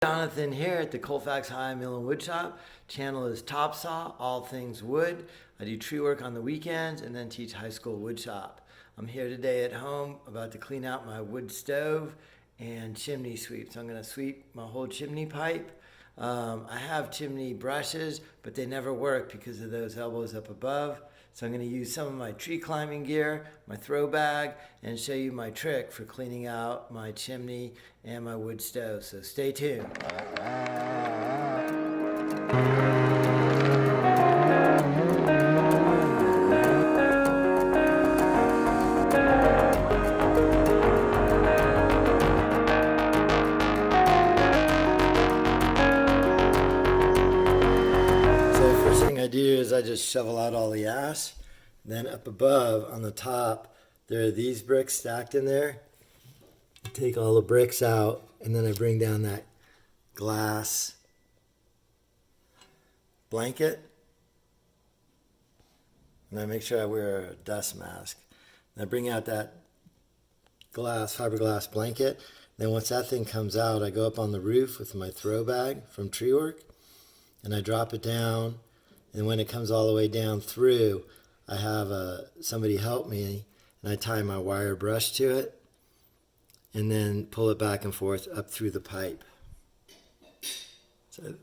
Jonathan here at the Colfax High Mill and Wood Shop. Channel is TopSaw, all things wood. I do tree work on the weekends and then teach high school wood shop. I'm here today at home about to clean out my wood stove and chimney sweep. So I'm going to sweep my whole chimney pipe. I have chimney brushes, but they never work because of those elbows up above. So I'm going to use some of my tree climbing gear, my throw bag, and show you my trick for cleaning out my chimney and my wood stove. So stay tuned. I do is I just shovel out all the ash. Then up above on the top there are these bricks stacked in there. Take all the bricks out and then I bring down that glass blanket and I make sure I wear a dust mask. And I bring out that fiberglass blanket. Then once that thing comes out, I go up on the roof with my throw bag from tree work and I drop it down. And when it comes all the way down through, I have somebody help me, and I tie my wire brush to it, and then pull it back and forth up through the pipe. So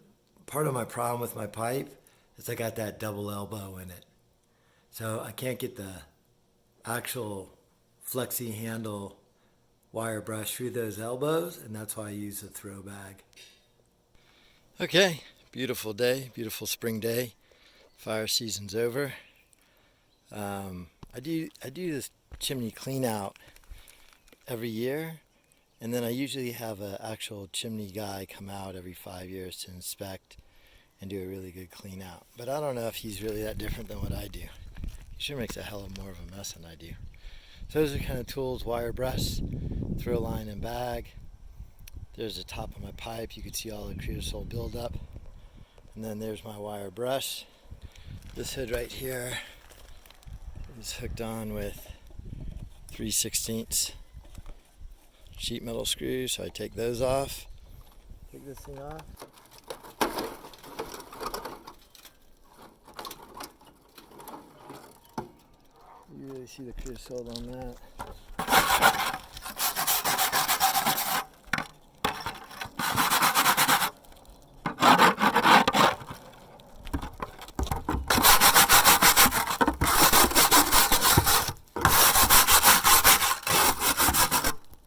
part of my problem with my pipe is I got that double elbow in it. So I can't get the actual flexi handle wire brush through those elbows, and that's why I use a throw bag. Okay, beautiful day, beautiful spring day. Fire season's over. I do this chimney clean out every year, and then I usually have an actual chimney guy come out every 5 years to inspect and do a really good clean out. But I don't know if he's really that different than what I do. He sure makes a hell of more of a mess than I do. So those are kind of tools: wire brush, throw line and bag. There's the top of my pipe. You can see all the creosote buildup. And then there's my wire brush. This hood right here is hooked on with 3/16 sheet metal screws, so I take those off. Take this thing off. You really see the creosote on that.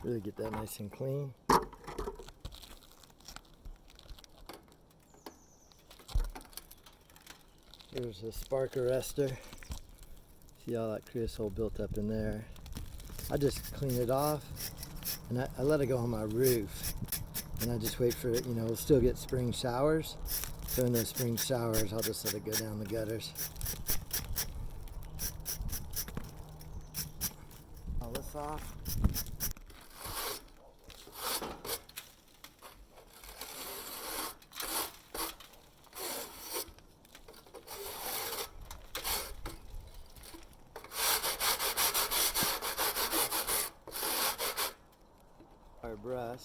Really get that nice and clean. Here's a spark arrestor. See all that creosote built up in there. I just clean it off and I let it go on my roof. And I just wait for it, we'll still get spring showers. So in those spring showers, I'll just let it go down the gutters. All this off. Our brush.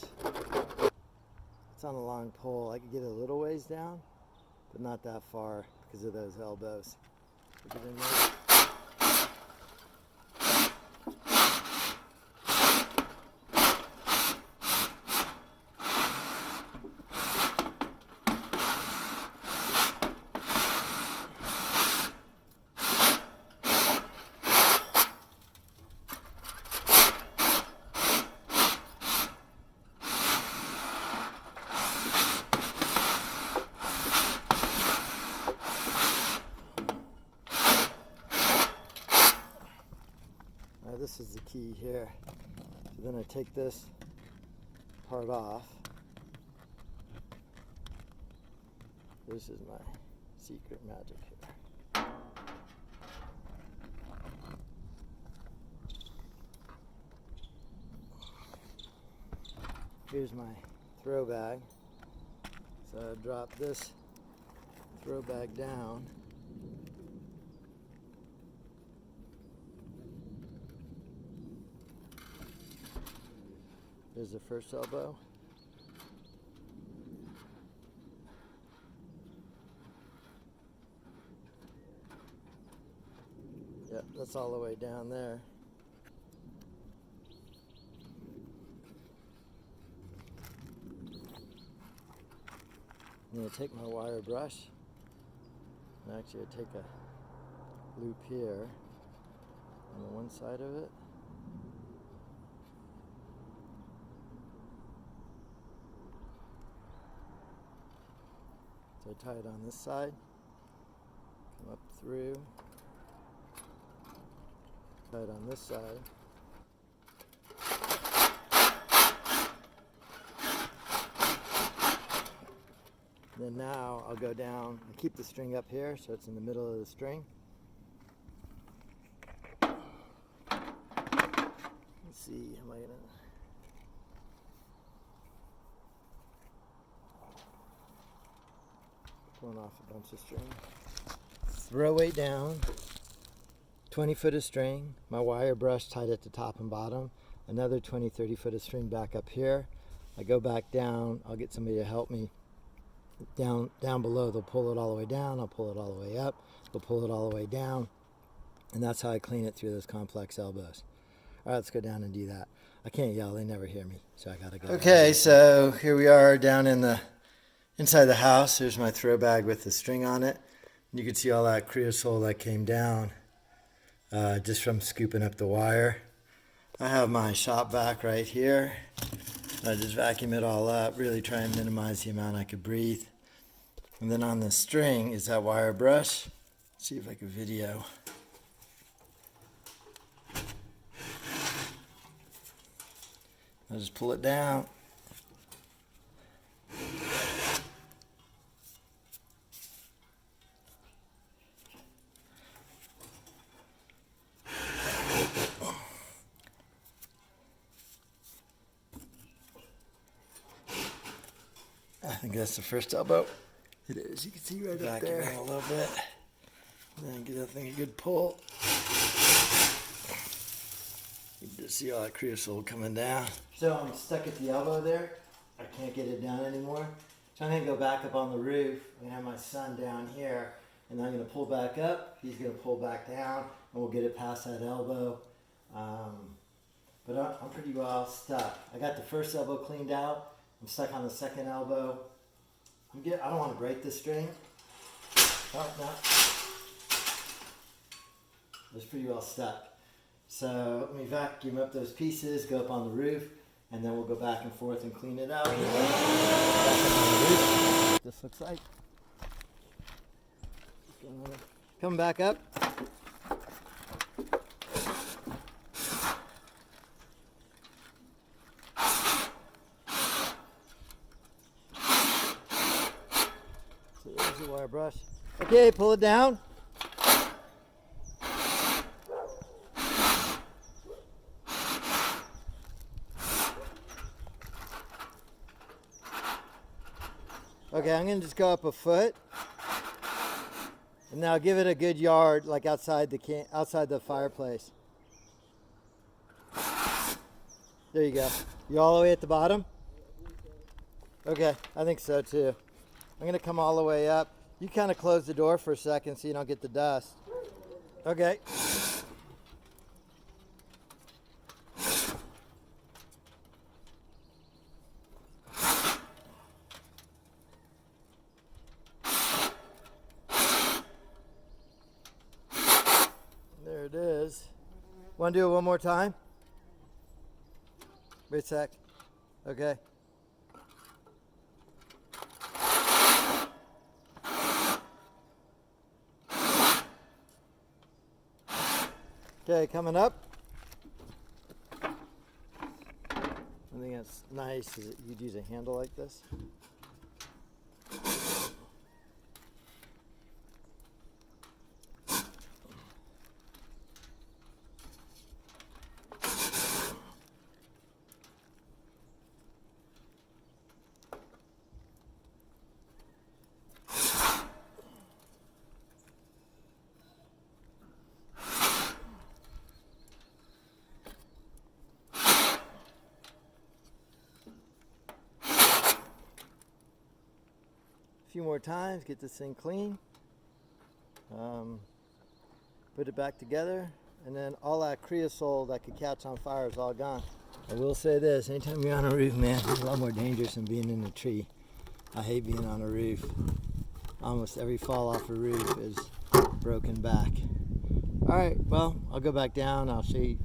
It's on a long pole. I could get it a little ways down, but not that far because of those elbows. Get in there. This is the key here. So then I take this part off. This is my secret magic here. Here's my throw bag. So I drop this throw bag down. There's the first elbow. That's all the way down there. I'm going to take my wire brush, and actually I take a loop here on the one side of it. So I tie it on this side, come up through, tie it on this side. Then now I'll go down, I keep the string up here so it's in the middle of the string. Let's see, am I gonna... Pulling off a bunch of string. Throw weight down, 20 foot of string, my wire brush tied at the top and bottom, another 20-30 foot of string back up here. I go back down, I'll get somebody to help me. Down below, they'll pull it all the way down, I'll pull it all the way up, they'll pull it all the way down, and that's how I clean it through those complex elbows. All right, let's go down and do that. I can't yell, they never hear me, so I gotta go. Okay, so here we are down in the inside the house. There's my throw bag with the string on it. And you can see all that creosote that came down just from scooping up the wire. I have my shop vac right here. I just vacuum it all up, really try and minimize the amount I could breathe. And then on the string is that wire brush. Let's see if I can video. I'll just pull it down. I think that's the first elbow. It is. You can see right up there a little bit. And then give that thing a good pull. You can just see all that creosote coming down. So I'm stuck at the elbow there. I can't get it down anymore. So I'm going to go back up on the roof. I'm going to have my son down here. And I'm going to pull back up. He's going to pull back down. And we'll get it past that elbow. But I'm pretty well stuck. I got the first elbow cleaned out. I'm stuck on the second elbow. I don't want to break the string. Oh, no. It's pretty well stuck. So let me vacuum up those pieces, go up on the roof, and then we'll go back and forth and clean it out. This looks like. Coming back up. There's the wire brush. Okay, pull it down. Okay, I'm going to just go up a foot. And now give it a good yard, like outside the fireplace. There you go. You all the way at the bottom? Okay, I think so too. I'm going to come all the way up. You kind of close the door for a second so you don't get the dust. Okay. There it is. Want to do it one more time? Wait a sec. Okay. Okay, coming up. One thing that's nice is that you'd use a handle like this. Few more times, get this thing clean. Put it back together. and then all that creosote that could catch on fire is all gone. I will say this, anytime you're on a roof, man, it's a lot more dangerous than being in a tree. I hate being on a roof. Almost every fall off a roof is broken back. Alright, well, I'll go back down. I'll show you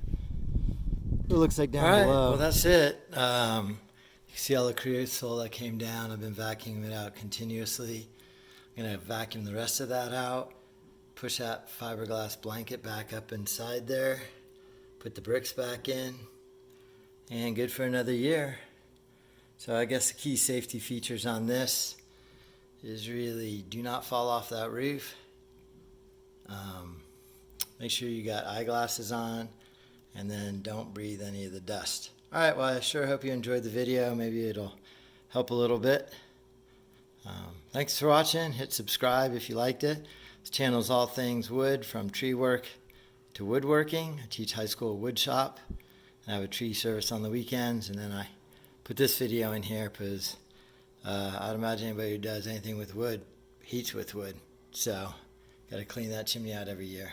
what it looks like down below. Well, that's it. You can see all the creosote that came down. I've been vacuuming it out continuously. I'm going to vacuum the rest of that out. Push that fiberglass blanket back up inside there. Put the bricks back in. And good for another year. So I guess the key safety features on this is really do not fall off that roof. Make sure you got eyeglasses on, and then don't breathe any of the dust. Alright, well, I sure hope you enjoyed the video. Maybe it'll help a little bit. Thanks for watching. Hit subscribe if you liked it. This channel is all things wood, from tree work to woodworking. I teach high school wood shop, and I have a tree service on the weekends, and then I put this video in here because I'd imagine anybody who does anything with wood heats with wood. So got to clean that chimney out every year.